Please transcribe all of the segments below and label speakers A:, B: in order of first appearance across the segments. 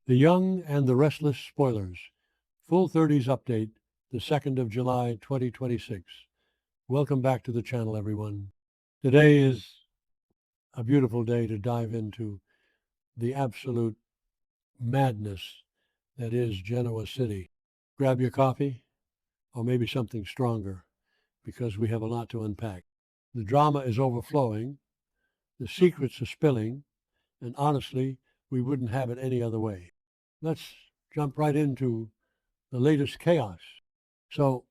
A: The Young and the Restless spoilers. Full 30s update, the 2nd of July, 2026. Welcome back to the channel, everyone. Today is a beautiful day to dive into the absolute madness that is Genoa City. Grab your coffee, or maybe something stronger, because we have a lot to unpack. The drama is overflowing, the secrets are spilling, and honestly, we wouldn't have it any other way. Let's jump right into the latest chaos. So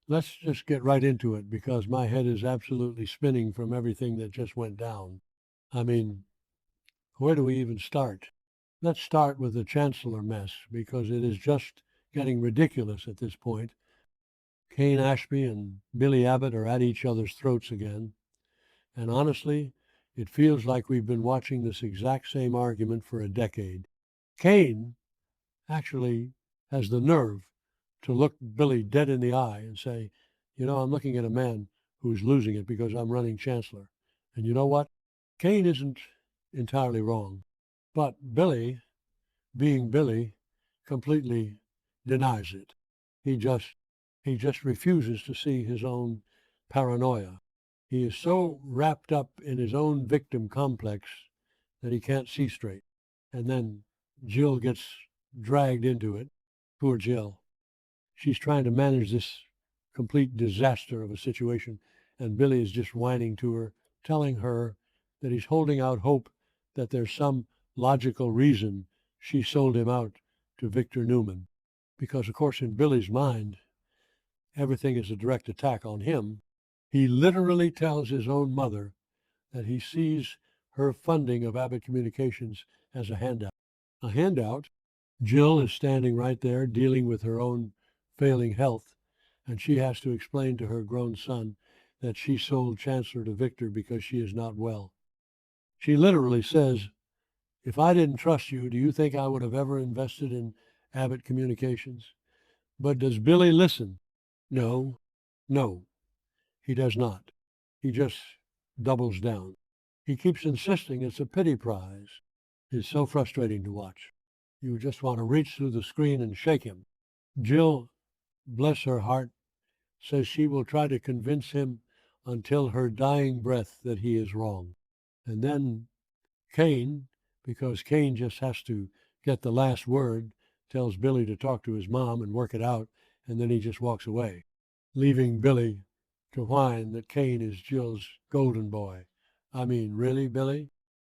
A: let's just get right into it because my head is absolutely spinning from everything that just went down. I mean, where do we even start? Let's start with the Chancellor mess because it is just getting ridiculous at this point. Kane Ashby and Billy Abbott are at each other's throats again. And honestly, it feels like we've been watching this exact same argument for a decade. Kane actually has the nerve to look Billy dead in the eye and say, I'm looking at a man who's losing it because I'm running Chancellor. And you know what? Kane isn't entirely wrong. But Billy, being Billy, completely denies it. He just refuses to see his own paranoia. He is so wrapped up in his own victim complex that he can't see straight. And then Jill gets dragged into it. Poor Jill. She's trying to manage this complete disaster of a situation, and Billy is just whining to her, telling her that he's holding out hope that there's some logical reason she sold him out to Victor Newman. Because, of course, in Billy's mind, everything is a direct attack on him. He literally tells his own mother that he sees her funding of Abbott Communications as a handout. A handout? Jill is standing right there dealing with her own failing health, and she has to explain to her grown son that she sold Chancellor to Victor because she is not well. She literally says, if I didn't trust you, do you think I would have ever invested in Abbott Communications? But does Billy listen? No, he does not. He just doubles down. He keeps insisting it's a pity prize. It's so frustrating to watch. You just want to reach through the screen and shake him. Jill, bless her heart, says she will try to convince him until her dying breath that he is wrong. And then Kane, because Kane just has to get the last word, tells Billy to talk to his mom and work it out, and then he just walks away, leaving Billy to whine that Kane is Jill's golden boy. I mean, really, Billy?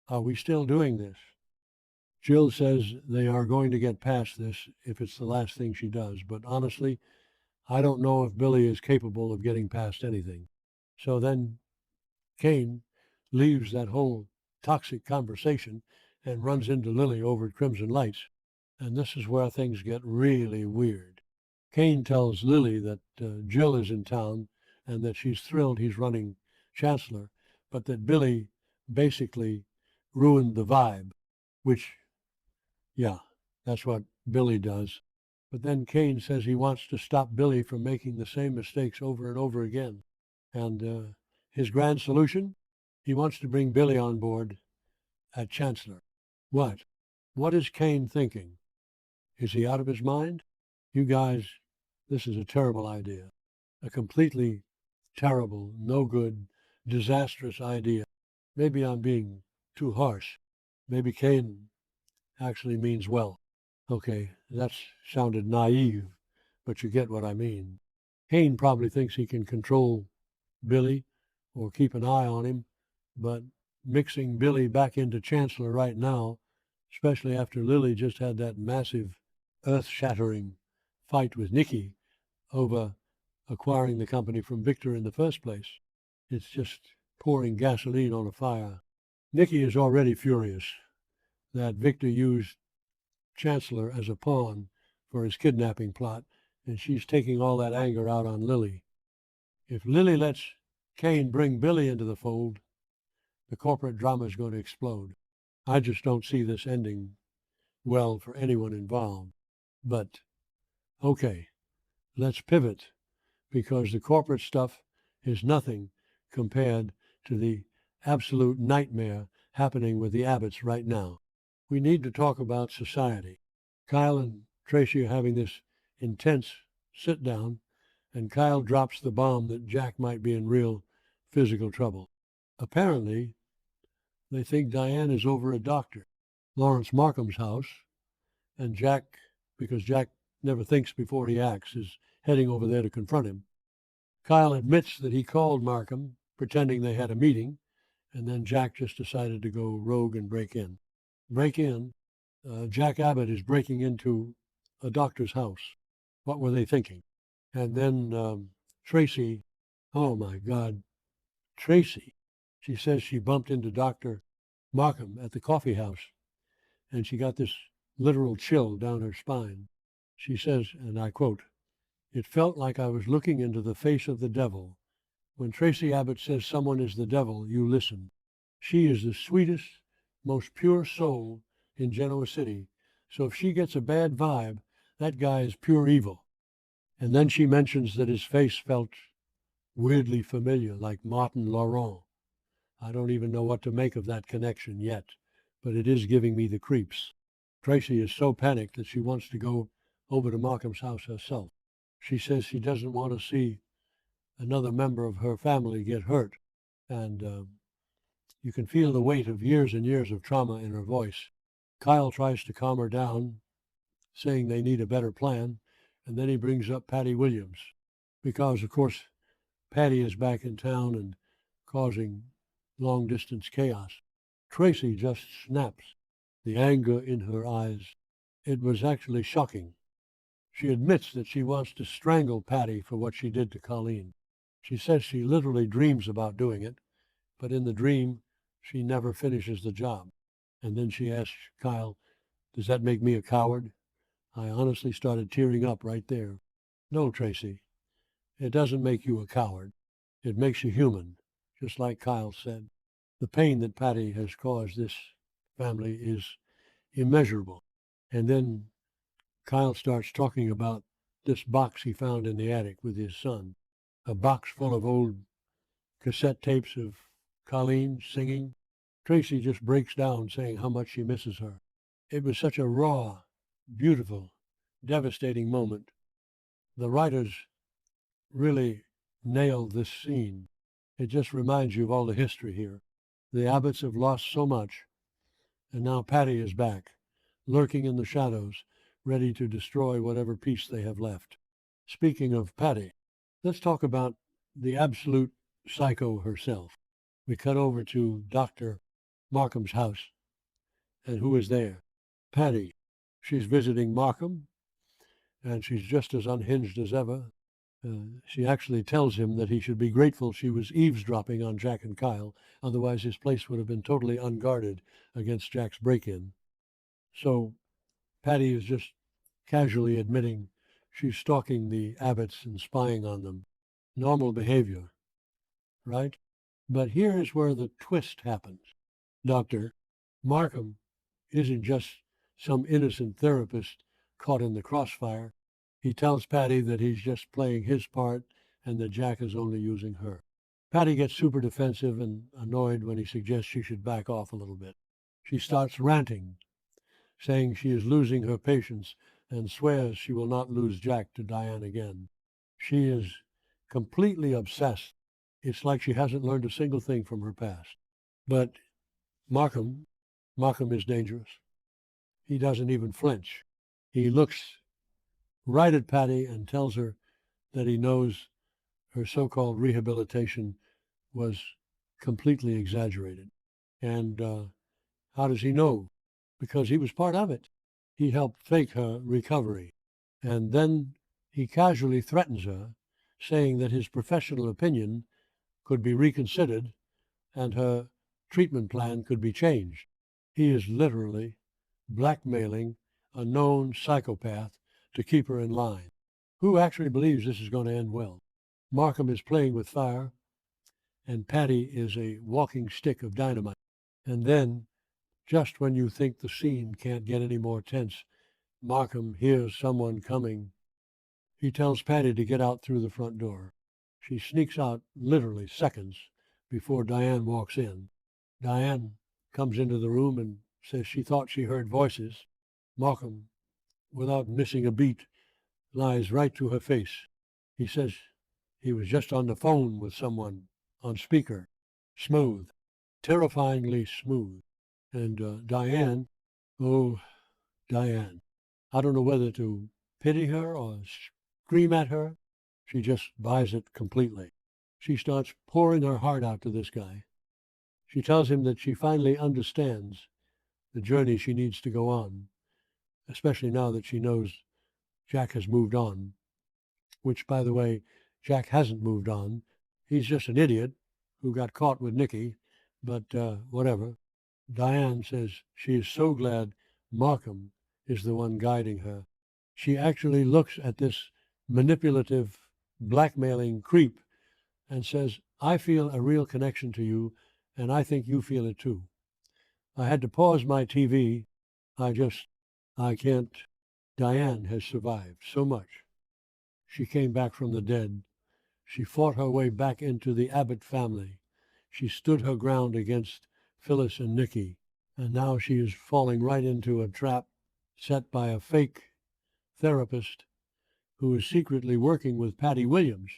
A: Are we still doing this? Jill says they are going to get past this if it's the last thing she does, but honestly, I don't know if Billy is capable of getting past anything. So then Kane leaves that whole toxic conversation and runs into Lily over at Crimson Lights. And this is where things get really weird. Kane tells Lily that Jill is in town and that she's thrilled he's running Chancellor, but that Billy basically ruined the vibe, which, yeah, that's what Billy does. But then Kane says he wants to stop Billy from making the same mistakes over and over again. And his grand solution? He wants to bring Billy on board at Chancellor. What? What is Kane thinking? Is he out of his mind? You guys, this is a terrible idea. A completely terrible, no good, disastrous idea. Maybe I'm being too harsh. Maybe Kane actually means well. Okay, that sounded naive, but you get what I mean. Kane probably thinks he can control Billy or keep an eye on him, but mixing Billy back into Chancellor right now, especially after Lily just had that massive, earth-shattering fight with Nikki over acquiring the company from Victor in the first place, it's just pouring gasoline on a fire. Nikki is already furious that Victor used Chancellor as a pawn for his kidnapping plot, and she's taking all that anger out on Lily. If Lily lets Kane bring Billy into the fold, the corporate drama is going to explode. I just don't see this ending well for anyone involved. But, okay, let's pivot, because the corporate stuff is nothing compared to the absolute nightmare happening with the Abbotts right now. We need to talk about society. Kyle and Tracy are having this intense sit down, and Kyle drops the bomb that Jack might be in real physical trouble. Apparently, they think Diane is over at Dr. Lawrence Markham's house, and Jack, because Jack never thinks before he acts, is heading over there to confront him. Kyle admits that he called Markham, pretending they had a meeting, and then Jack just decided to go rogue and break in. Jack Abbott is breaking into a doctor's house. What were they thinking? And then Tracy, oh my God, Tracy. She says she bumped into Dr. Markham at the coffee house, and she got this literal chill down her spine. She says, and I quote, "It felt like I was looking into the face of the devil. When Tracy Abbott says someone is the devil, you listen. She is the sweetest, most pure soul in Genoa City. So if she gets a bad vibe, that guy is pure evil." And then she mentions that his face felt weirdly familiar, like Martin Laurent. I don't even know what to make of that connection yet, but it is giving me the creeps. Tracy is so panicked that she wants to go over to Markham's house herself. She says she doesn't want to see another member of her family get hurt, and you can feel the weight of years and years of trauma in her voice. Kyle tries to calm her down, saying they need a better plan, and then he brings up Patty Williams, because, of course, Patty is back in town and causing long-distance chaos. Tracy just snaps, the anger in her eyes. It was actually shocking. She admits that she wants to strangle Patty for what she did to Colleen. She says she literally dreams about doing it, but in the dream, she never finishes the job. And then she asks Kyle, "Does that make me a coward?" I honestly started tearing up right there. No, Tracy, it doesn't make you a coward. It makes you human, just like Kyle said. The pain that Patty has caused this family is immeasurable. And then Kyle starts talking about this box he found in the attic with his son, a box full of old cassette tapes of Colleen singing. Tracy just breaks down saying how much she misses her. It was such a raw, beautiful, devastating moment. The writers really nailed this scene. It just reminds you of all the history here. The Abbotts have lost so much, and now Patty is back, lurking in the shadows, ready to destroy whatever piece they have left. Speaking of Patty, let's talk about the absolute psycho herself. We cut over to Dr. Markham's house, and who is there? Patty. She's visiting Markham, and she's just as unhinged as ever. She actually tells him that he should be grateful she was eavesdropping on Jack and Kyle, otherwise his place would have been totally unguarded against Jack's break-in. So Patty is just casually admitting she's stalking the Abbotts and spying on them. Normal behavior, right? But here is where the twist happens. Dr. Markham isn't just some innocent therapist caught in the crossfire. He tells Patty that he's just playing his part and that Jack is only using her. Patty gets super defensive and annoyed when he suggests she should back off a little bit. She starts ranting, saying she is losing her patience and swears she will not lose Jack to Diane again. She is completely obsessed. It's like she hasn't learned a single thing from her past. But Markham is dangerous. He doesn't even flinch. He looks right at Patty and tells her that he knows her so-called rehabilitation was completely exaggerated. And how does he know? Because he was part of it. He helped fake her recovery. And then he casually threatens her, saying that his professional opinion could be reconsidered and her treatment plan could be changed. He is literally blackmailing a known psychopath to keep her in line. Who actually believes this is going to end well? Markham is playing with fire, and Patty is a walking stick of dynamite. And then, just when you think the scene can't get any more tense, Markham hears someone coming. He tells Patty to get out through the front door. She sneaks out literally seconds before Diane walks in. Diane comes into the room and says she thought she heard voices. Markham without missing a beat, lies right to her face. He says he was just on the phone with someone on speaker. Smooth, terrifyingly smooth. And Diane, oh, Diane, I don't know whether to pity her or scream at her. She just buys it completely. She starts pouring her heart out to this guy. She tells him that she finally understands the journey she needs to go on, especially now that she knows Jack has moved on, which, by the way, Jack hasn't moved on. He's just an idiot who got caught with Nikki, but whatever. Diane says she is so glad Markham is the one guiding her. She actually looks at this manipulative, blackmailing creep and says, I feel a real connection to you, and I think you feel it too. I had to pause my TV. I can't. Diane has survived so much. She came back from the dead. She fought her way back into the Abbott family. She stood her ground against Phyllis and Nikki, and now she is falling right into a trap set by a fake therapist who is secretly working with Patty Williams.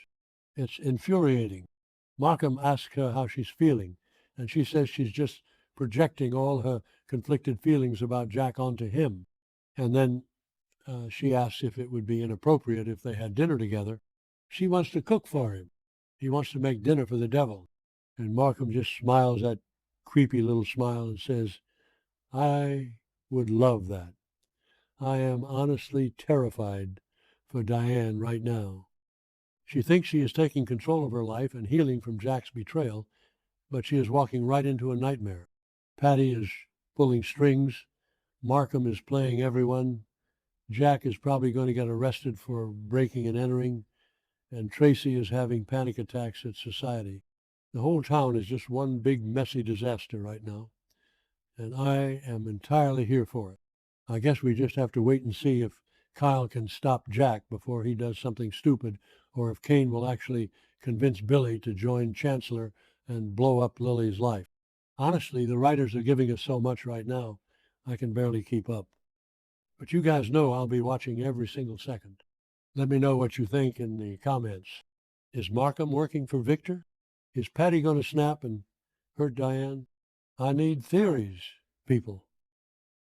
A: It's infuriating. Markham asks her how she's feeling, and she says she's just projecting all her conflicted feelings about Jack onto him. And then she asks if it would be inappropriate if they had dinner together. She wants to cook for him. He wants to make dinner for the devil. And Markham just smiles that creepy little smile and says, I would love that. I am honestly terrified for Diane right now. She thinks she is taking control of her life and healing from Jack's betrayal, but she is walking right into a nightmare. Patty is pulling strings. Markham is playing everyone. Jack is probably going to get arrested for breaking and entering, and Tracy is having panic attacks at society. The whole town is just one big messy disaster right now, and I am entirely here for it. I guess we just have to wait and see if Kyle can stop Jack before he does something stupid, or if Kane will actually convince Billy to join Chancellor and blow up Lily's life. Honestly, the writers are giving us so much right now, I can barely keep up. But you guys know I'll be watching every single second. Let me know what you think in the comments. Is Markham working for Victor? Is Patty going to snap and hurt Diane? I need theories, people.